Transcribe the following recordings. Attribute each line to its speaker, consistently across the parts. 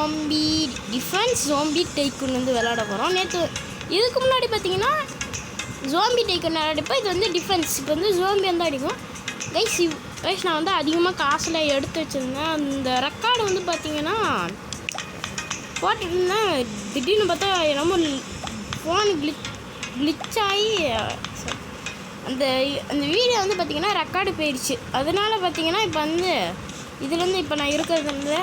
Speaker 1: Zombie defence zombie டைக்குன் வந்து விளாட போகிறோம். நேற்று இதுக்கு முன்னாடி பார்த்தீங்கன்னா ஜோம்பி டைக்குன் விளையாடிப்போ இது வந்து டிஃபென்ஸ். இப்போ வந்து ஜோம்பி வந்து அடிக்கும். கைஸ் நான் வந்து அதிகமாக காசில் எடுத்து வச்சுருந்தேன். அந்த ரெக்கார்டு வந்து பார்த்தீங்கன்னா போட்டுருந்தேன். திடீர்னு பார்த்தா நம்ம ஃபோன் கிளிச் ஆகி அந்த வீடியோ வந்து பார்த்திங்கன்னா ரெக்கார்டு போயிடுச்சு. அதனால் பார்த்திங்கன்னா இப்போ வந்து இதுலேருந்து இப்போ நான் இருக்கிறது வந்து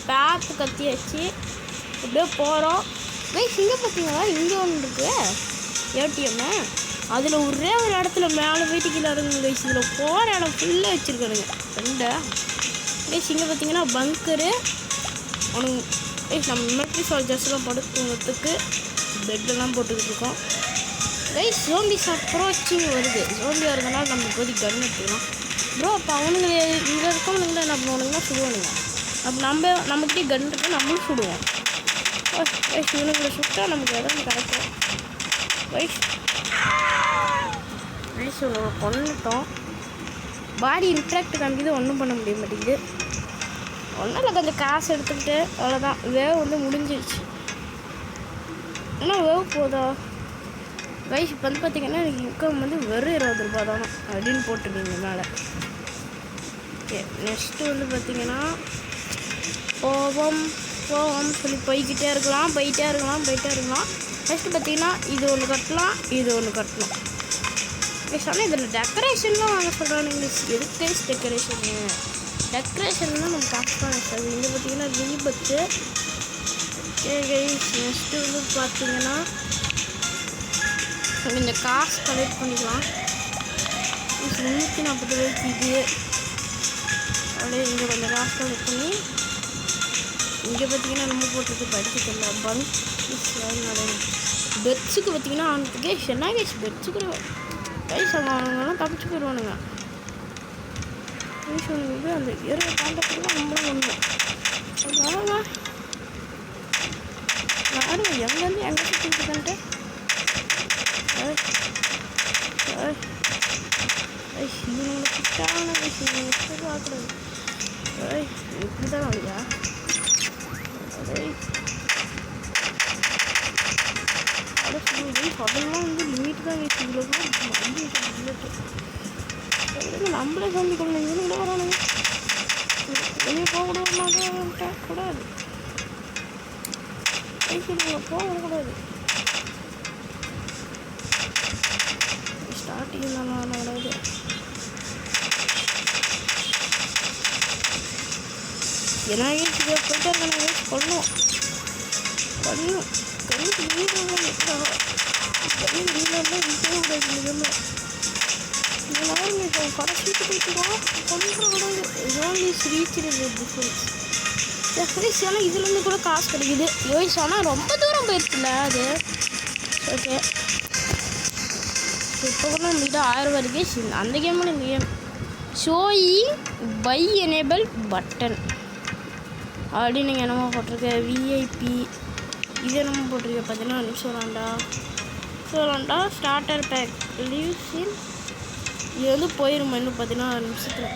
Speaker 1: பேப்பு கத்தி வச்சு இப்படியே போகிறோம். கைஸ் இங்கே பார்த்தீங்கன்னா இங்கே ஒன்று இருக்குது ஏடிஎம்மு. அதில் ஒரே ஒரு இடத்துல மேலே போயிட்டு கீழே இறங்குங்க கைஸ். இதில் போகிற இடம் ஃபுல்லாக வச்சுருக்கானுங்க ரெண்டா. கைஸ் இங்கே பார்த்தீங்கன்னா பங்கரு உனக்கு கைஸ் நம்ம மிலிட்ரி சோல்ஜர்ஸ்லாம் படுத்துங்கிறதுக்கு பெட்டெல்லாம் போட்டுக்கிட்டு இருக்கோம். கைஸ் ஜோம்பிஸ் அப்ரோச்சிங் வருது. ஜோம்பி வரதுனால நம்ம இப்போதைக்கு கன் எடுத்துக்கலாம். ப்ரோ அப்போ அவனுங்களே இங்கே இருக்கவனுங்களே என்ன பண்ணுவானுங்கன்னா சுடுவானுங்க. அப்போ நம்மக்கிட்டே கன் இருக்குது, நம்மளும் சுடுவோம். கைஸ் இவனுங்களை சுட்டால் நமக்கு எதாவது கிடைக்கும். கைஸ் கொண்டுட்டோம். பாடி இன்ட்ராக்ட் காமிக்குது, ஒன்றும் பண்ண முடிய மாட்டேங்குது. ஒன்றும் இல்லை, கொஞ்சம் காசு எடுத்துக்கிட்டு அவ்வளோதான். வேவ் வந்து முடிஞ்சிருச்சு. இன்னும் வேவ் போதா கைஸ்? இப்போ வந்து பார்த்திங்கன்னா எனக்கு இன்கம் வந்து வெறும் 20 ரூபா தானே அப்படின்னு போட்டுருக்கீங்க மேலே. ஓகே நெக்ஸ்ட்டு வந்து பார்த்திங்கன்னா போவோம் சொல்லி போய்கிட்டே இருக்கலாம். நெக்ஸ்ட்டு பார்த்திங்கன்னா இது ஒன்று கட்டலாம், இது ஒன்று கட்டணும். கைஸ் ஆனால் இதில் டெக்கரேஷன்லாம் வாங்க சொல்கிறாங்க இங்கிலீஷ். எதுக்கு கைஸ் டெக்கரேஷன்லாம் நம்ம பார்க்கலாம். சார் இங்கே பார்த்திங்கன்னா ரீபத்து. ஓகே கைஸ் நெக்ஸ்ட்டு வந்து பார்த்திங்கன்னா கொஞ்சம் காசு கலெக்ட் பண்ணிக்கலாம். 340 ரூபாய்க்கு இது அப்படியே இங்கே கொஞ்சம் காசு கலெக்ட் பண்ணி இங்கே பார்த்திங்கன்னா நம்ம போட்டுருக்கு படிச்சுக்கல பங்க் பெட்ஸுக்கு பார்த்திங்கன்னா அவனுக்கு கேஷ் என்ன கேஷ் பெட்ஸுக்கு கைஸ் அவங்களாம் தப்பிச்சு போயிடுவானுங்க. கைஸ் அவனுக்கு அந்த ஏரியா காண்டக்ட்லாம் நம்மளும் ஒன்று பாருங்க யாரும் எங்கேருந்து எங்கே சுற்றிட்டுருக்கன்ட்டு. இவனோட கிட்டான பார்க்குறது இப்படி தான் இல்லையா? அதெல்லாம் வந்து லிமிட் தான் வச்சு இவ்வளோ நம்மளே சொல்லிக்கணும். இவனு கூட வரானுங்க வெளியே போகக்கூடாது கூடாது. போகக்கூடாது. ஸ்டார்டிங் நல்லா நடக்குது. ஏன்னா போயிட்டா இருக்கானே கொள்ளும் கண்ணுக்கு நீரெல்லாம் கண்ணு நீரெல்லாம் இருக்கவே கூடாது. இதெல்லாம் இதெல்லாம் இப்போ கடைசிட்டு போயிட்டுருக்கோம் கொண்டுக்கூடாது. Zombies ரீச்சிருது defence. ஆனால் இதுலேருந்து கூட காசு கிடைக்குது. யோசிச்சு ஆனால் ரொம்ப தூரம் போயிடுச்சுல அது. ஓகே இப்போ கூட நம்மகிட்ட 1000 வரைக்கும் அந்த கேமில் இந்த game showing by enable button அப்படின்னு நீங்கள் என்னமோ போட்டிருக்க விஐபி இது என்னமோ போட்டிருக்க 14 நிமிஷம் விளாண்டா ஸ்டார்டர் பேக் லீவ்ஸின் இது வந்து போயிடுமா இன்னும் 14 நிமிஷத்தில்.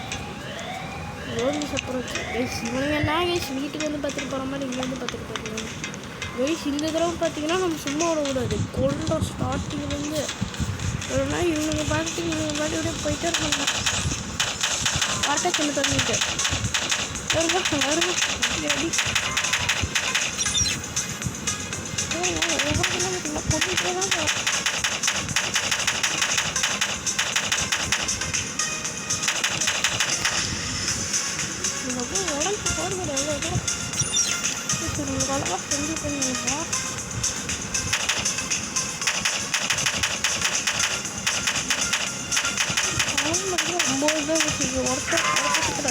Speaker 1: ரோமிஸ் அப்புறம் இவனுங்க என்ன கேஸ் வீட்டுக்கு வந்து பார்த்துட்டு போகிற மாதிரி இங்கே வந்து பார்த்துட்டு போகிறாங்க. கைஸ் இந்த தடவை பார்த்தீங்கன்னா நம்ம சும்மா விடக்கூடாது. கொள்ளும் ஸ்டார்டிங்லேருந்து இல்லைனா இவங்க பார்த்துட்டு இவங்க பாட்டு அப்படியே போயிட்டே இருக்காங்க. கரெக்டாக சின்ன பண்ணிட்டு வருங்க அடி போட்டுட்டே தான் உடம்பு போடுறது எவ்வளோ உங்களுக்கு அழகாக செஞ்சு பண்ணிருக்கோம். ரொம்ப இதாக இருக்குது. ஒருத்தர்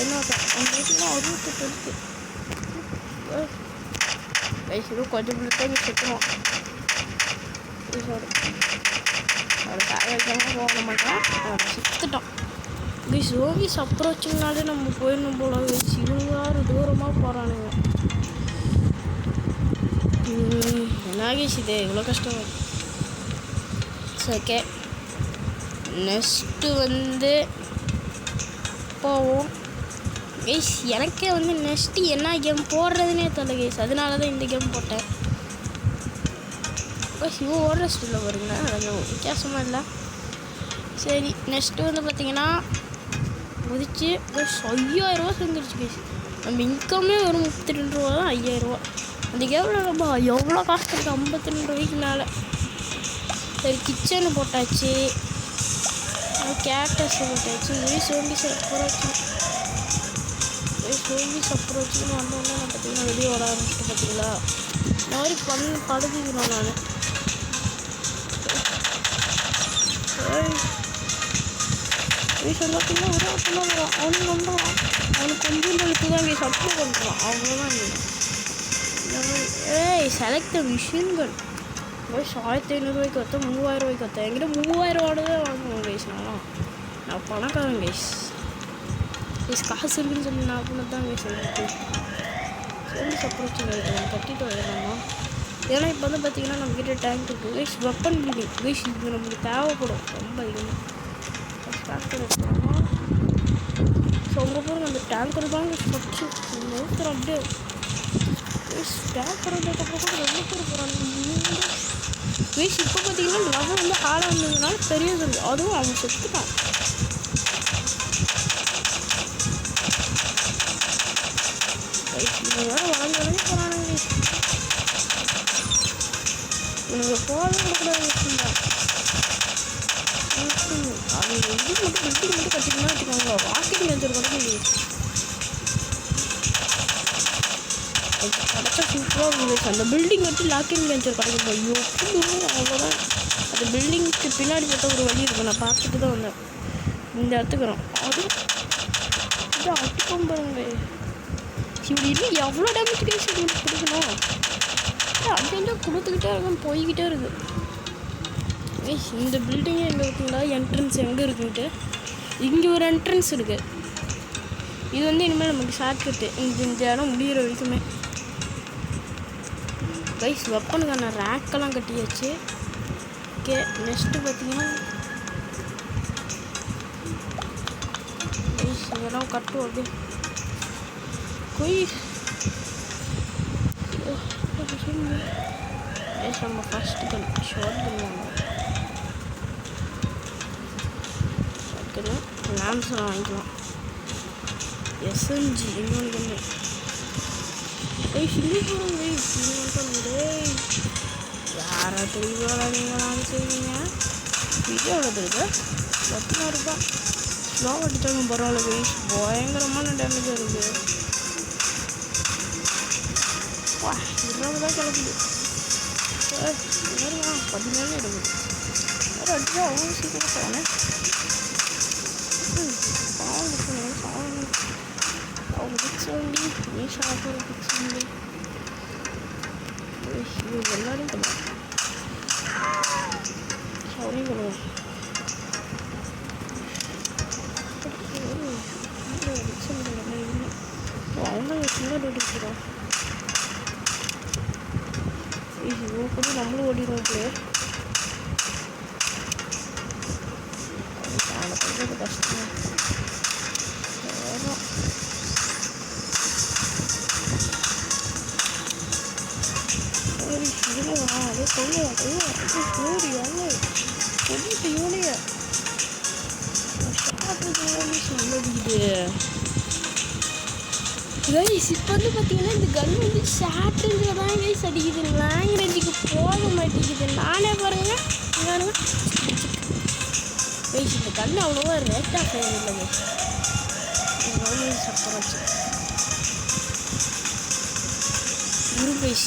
Speaker 1: இன்னொரு அவங்க வீட்டுலாம் 68 இருக்குது. வயசு கொஞ்சம் பிள்ளைங்க சுற்றுவோம். அவரை காயமாக போக மாட்டோம். அவரை சுற்றுட்டோம். ஜோம்பிஸ் அப்ரோச்சிங்னாலே நம்ம போயிடணும் போல. இவங்க தூரமாக போகிறானுங்க. என்னாகிச்சு இது இவ்வளோ கஷ்டம். ஓகே நெக்ஸ்ட்டு வந்து போவோம். கைஸ் எனக்கே வந்து நெக்ஸ்ட்டு என்ன கேம் போடுறதுனே தெரியல கைஸ். அதனால தான் இந்த கேம் போட்டேன் கைஸ். இவன் ஓடுற ஸ்டில்ல வருங்க, அது வித்தியாசமாக இல்லை. சரி நெக்ஸ்ட்டு வந்து பார்த்திங்கன்னா முடிச்சு கைஸ் 5000 செஞ்சிருச்சு கைஸ். நம்ம இன்கம்மே ஒரு 32 ரூபா தான். 5000 அந்த கேமில் நம்ம எவ்வளோ காசு இருக்குது, 52 ரூபாய்க்கு மேலே. சரி கிச்சனு போட்டாச்சு, கேட்டஸ் போட்டாச்சு, சோம்பி சாப்பிட்றாச்சு. சோம்பி சாப்பிட்றாச்சு வந்தோடனே நான் பார்த்தீங்கன்னா வெளியே வர ஆரம்பிச்சுட்டு பார்த்தீங்களா இந்த மாதிரி படுத்துக்கணும் நான். பார்த்தீங்கன்னா ஒரு ஆட்டம் அவனுக்கு வந்துடுவான். அவனுக்கு கொஞ்சம் எழுத்து தான் சப்ளை பண்ணுறான், அவ்வளோதான். ஏய் செலக்ட் மிஷின்கள் கைஸ் 1500 ரூபாய்க்கு வத்தேன், 3000 ரூபாய்க்கு வத்தேன். என்கிட்ட 3000 தான் வாங்குவோம் கைஸ். நான் பணக்காரன் கைஸ். காசு இருக்குன்னு சொல்லி நான் பண்ணது தான் கைஸ். சொல்லி சப்போச்சு கட்டிட்டு வரலாமா. ஏன்னா இப்போ வந்து பார்த்திங்கன்னா நம்மக்கிட்ட டேங்க் இருக்குது கைஸ். வெப்பன் பில்டிங் கைஸ் இது நமக்கு தேவைப்படும் ரொம்ப அதிகமாக. டேங்கர் எடுத்துக்கலாமா. ஸோ உங்கள் போகிற அந்த டேங்கர் தான் வச்சு நிறுத்துகிறோம் அப்படியே கைஸ். டேங்கர் வந்ததுக்கப்புறம் கூட ரொம்ப பேர் போகிறாங்க கைஸ். இப்போ பார்த்தீங்கன்னா லெவல் வந்து ஹார்டாக வந்ததுனால பெரியது இருக்குது, அதுவும் அவன் செத்துட்டான். வேறு வளர்ந்து போகிறானுங்க கைஸ். இவனுக்கு போகவே கூடாது. அவங்க இது மட்டும் பில்டிங் மட்டும் கட்டிக்கணும்னா வச்சுக்கோங்க, ராக்கெட் லான்ச்சர் கூட கிடச்சா சூப்பராக இருக்கும். அந்த பில்டிங் வச்சு ராக்கெட் லான்ச்சர் கிடைக்கும். ஐயோ அவ்வளோதான். அந்த பில்டிங்க்கு பின்னாடி பார்த்தா ஒரு வழி இருக்கும், நான் பார்த்துட்டு தான் வந்தேன். இந்த இடத்துக்கு வரும் அது இது அட்டிக்கும் பாருங்க. இப்படி இல்லை எவ்வளோ டேமேஜ் கேஸ் கொடுக்கணும் அப்படின்ட்டு கொடுத்துக்கிட்டே இருக்கும், போய்கிட்டே இருக்குது. இந்த பில்டிங்கே எங்கே இருக்குங்களா, என்ட்ரன்ஸ் எங்கே இருக்குன்ட்டு இங்கே ஒரு என்ட்ரன்ஸ் இருக்குது. இது வந்து இனிமேல் நமக்கு ஷார்ட்கட்டு இந்த இடம் முடிகிற வரைக்குமே கைஸ். வெப்பனுக்கான ரேக்கெல்லாம் கட்டியாச்சு. ஓகே நெக்ஸ்ட்டு பார்த்தீங்கன்னா கைஸ் இதெல்லாம் கட்டும் அப்படியே கைஸ். நம்ம ஃபஸ்ட்டு கன் ஷார்ட் கன் வாங்கலாம். ஷார்ட் கன்னு லேம்ஸ்லாம் வாங்கிக்கலாம். எஸ்எம்ஜி இன்னொன்று கண்ணு சொல்லி போகிறோம். யாரா தெளிவாக நீங்களாம் செய்வீங்க. வீடியோ எவ்வளோ 10,000 ரூபா ஸ்லோ அடித்தாலும் பரவாயில்ல கைஸ். பயங்கரமான டேமேஜாக இருக்குது. 20 தான் கிளக்குது. 17 எடுக்குது. வேறு அடிச்சா அவ்வளோ சீக்கிரம் போனேன். அவங்க பிக்ஸ் வண்டி மீஷாக ஒரு பிக்ஸ் வண்டி இது எல்லாரையும் பண்ணுவோம். அவரையும் பண்ணுவோம். அவங்க சின்ன டோட்டி வச்சுருக்கோம். இவ்வளோ கூட நம்மளும் ஓடிடுவோம் பிளேயர். பண்ணுறது கஷ்டம். அதே சொல்லுவாங்க யூனிய கைஸ். இப்போ வந்து பார்த்தீங்கன்னா இந்த கன் வந்து ஷார்ட்டுங்க தான் கைஸ் அடிக்குது, லாங்குவேஜுக்கு போக மாட்டேங்குது. நானே பாருங்க கைஸ் இந்த கன் அவ்வளோவா ரேட்டாக போயிடல கைஸ். சப்பராச்சு இரு கைஸ்.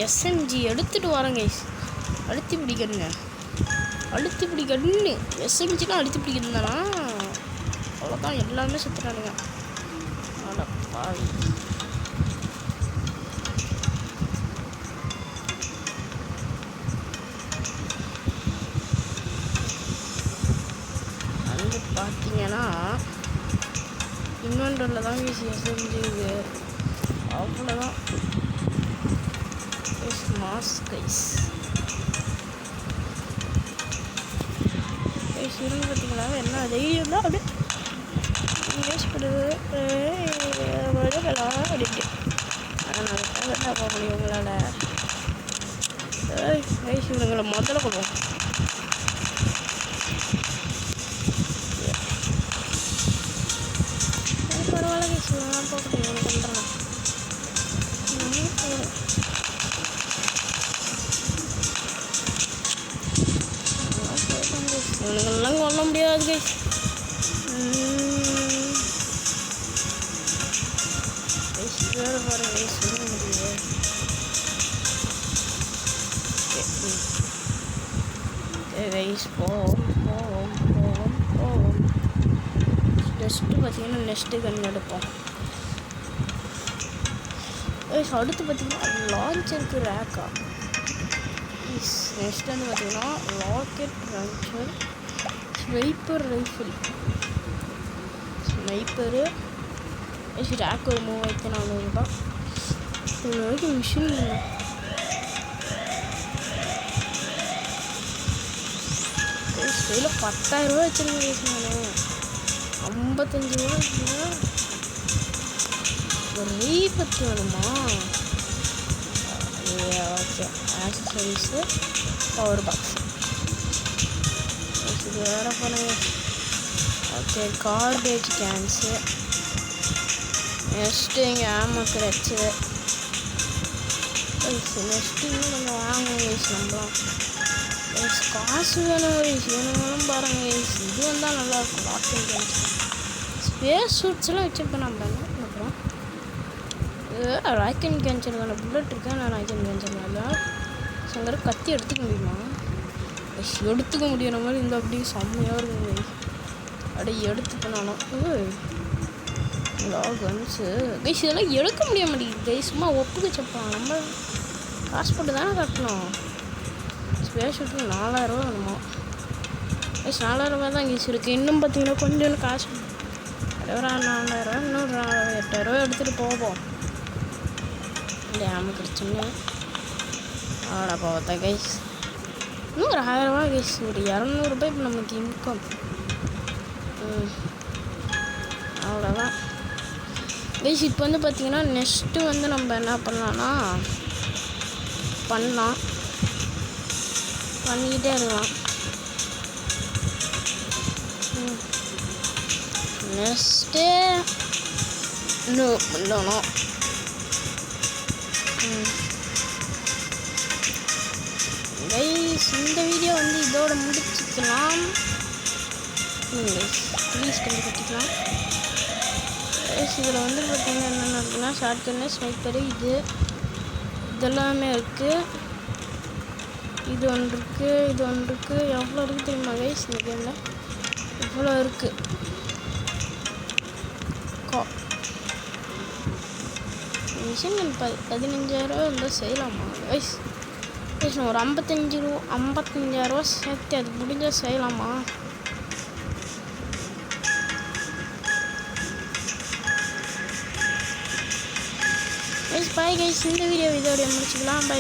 Speaker 1: எஸ்எம்ஜி எடுத்துகிட்டு வரேன் கைஸ். அழுத்தி பிடிக்கணுங்க, அழுத்தி பிடிக்கணுன்னு. எஸ்எம்ஜினா அழுத்தி பிடிக்கணும் தானா, அவ்வளோதான். எல்லாமே சுற்றுறானுங்க. பாவி வந்து பார்த்தீங்கன்னா இன்னொன்றில் தான் எஸ்எம்ஜிக்கு அவ்வளோதான். மாஸ் கைஸ் கைஸ் இருந்து பார்த்தீங்களா என்ன தைரியம் தான் அப்படியே கைஸ் வருகலாம் அப்படின்ட்டு ஆனால் என்ன போக முடியும் உங்களால் கைஸ் இவங்களை முதல்ல கொடுவோம் பரவாயில்ல கைஸ் இவங்களாம் போக முடியும் பண்ணுறேன் இவனுங்கெல்லாம் கொல்ல முடியாது கைஸ் வேறு பாரு கைஸ் சொல்ல முடியாது கைஸ் போவோம் நெக்ஸ்ட்டு பார்த்தீங்கன்னா நெக்ஸ்ட்டு கன் எடுப்போம் கைஸ் அடுத்து பார்த்தீங்கன்னா லான்ச்சருக்கு ரேக்கா நெக்ஸ்ட் வந்து பார்த்தீங்கன்னா rocket launcher sniper rifle sniper rack ஒரு 3400 ரூபா இது வரைக்கும் மிஷின் கையில் 10,000 ரூபா வச்சுருந்தேன் நான் 55 ரூபா ஒரு ரீபத்து வேணுமா ஓகே ஆக்சசரிஸு பவர் பாக்ஸு இது வேறு பண்ணுங்க ஓகே கார்பேஜ் கேன்ஸு நெக்ஸ்ட்டு இங்கே ஆமா கிடச்சி நெக்ஸ்ட்டு இன்னும் கொஞ்சம் வாங்குவோம் கைஸ் நம்மளாம் கைஸ் காசு வேணும் கைஸ் வேணுங்களும் பாருங்கள் கைஸ் இது வந்தால் நல்லாயிருக்கும் ராக்கெட் கேன்ஸ் ஸ்பேஸ் சூட்ஸ்லாம் வச்சுருப்பேன் நம்ம அப்புறம் ராக்கெட் கேன்சருக்கான புல்லட் இருக்கேன் நான் ராக்கெட் கேன்சர்னால சங்கர கத்தி எடுத்துக்க முடியுமா கைஸ் எடுத்துக்க முடியிற மாதிரி இந்த அப்படியே செம்மையாக இருக்கும் கைஸ் அப்படியே எடுத்துக்கணும் கன்ஸு கைஸ் இதெல்லாம் எடுக்க முடிய மாட்டேங்குது கைஸ் சும்மா ஒப்புக்கு வச்சப்போம் நம்ம காசு போட்டு தானே கட்டணும் ஸ்பேஸ் ஷூட்டுக்கு 4000 ரூபா வேணுமா கைஸ் 4000 ரூபா தான் கைஸ் இருக்குது இன்னும் பார்த்தீங்கன்னா கொஞ்சம் காசு ஒரு 4000 ரூபா இன்னொரு 8000 ரூபா எடுத்துகிட்டு போவோம் இல்லை ஆமாம் கிடச்சுன்னு ஆடா போவத்தா கைஸ் இன்னும் ஒரு 1000 ரூபா கைஸ் ஒரு 200 ரூபாய் இப்போ நமக்கு இன்கம் அவ்வளோதான் கைஸ் இப்போ வந்து பார்த்திங்கன்னா நெக்ஸ்ட்டு வந்து நம்ம என்ன பண்ணலான்னா பண்ணிக்கிட்டே இருக்கலாம் நெக்ஸ்ட்டு இன்னும் பண்ணணும் கைஸ் இந்த வீடியோ வந்து இதோட முடிச்சுக்கலாம் ப்ளீஸ் கொஞ்சம் கட்டிக்கலாம் இதில் வந்து பார்த்திங்கன்னா என்னென்ன இருக்குன்னா ஷார்ட் கன்னு ஸ்னைப்பரு இதெல்லாமே இருக்குது இது ஒன்று இருக்குது எவ்வளோ இருக்குது தெரியுமா கைஸ் இந்த கேமில் இவ்வளோ இருக்குது மிஷின் 15,000 ரூபா இருந்தால் செய்யலாமா கைஸ் நான் ஒரு 55,000 ரூபா சேர்த்து அது முடிஞ்சால் செய்யலாமா பாய் கைஸ் இந்த வீடியோ இதோட முடிச்சுக்கலாம் பை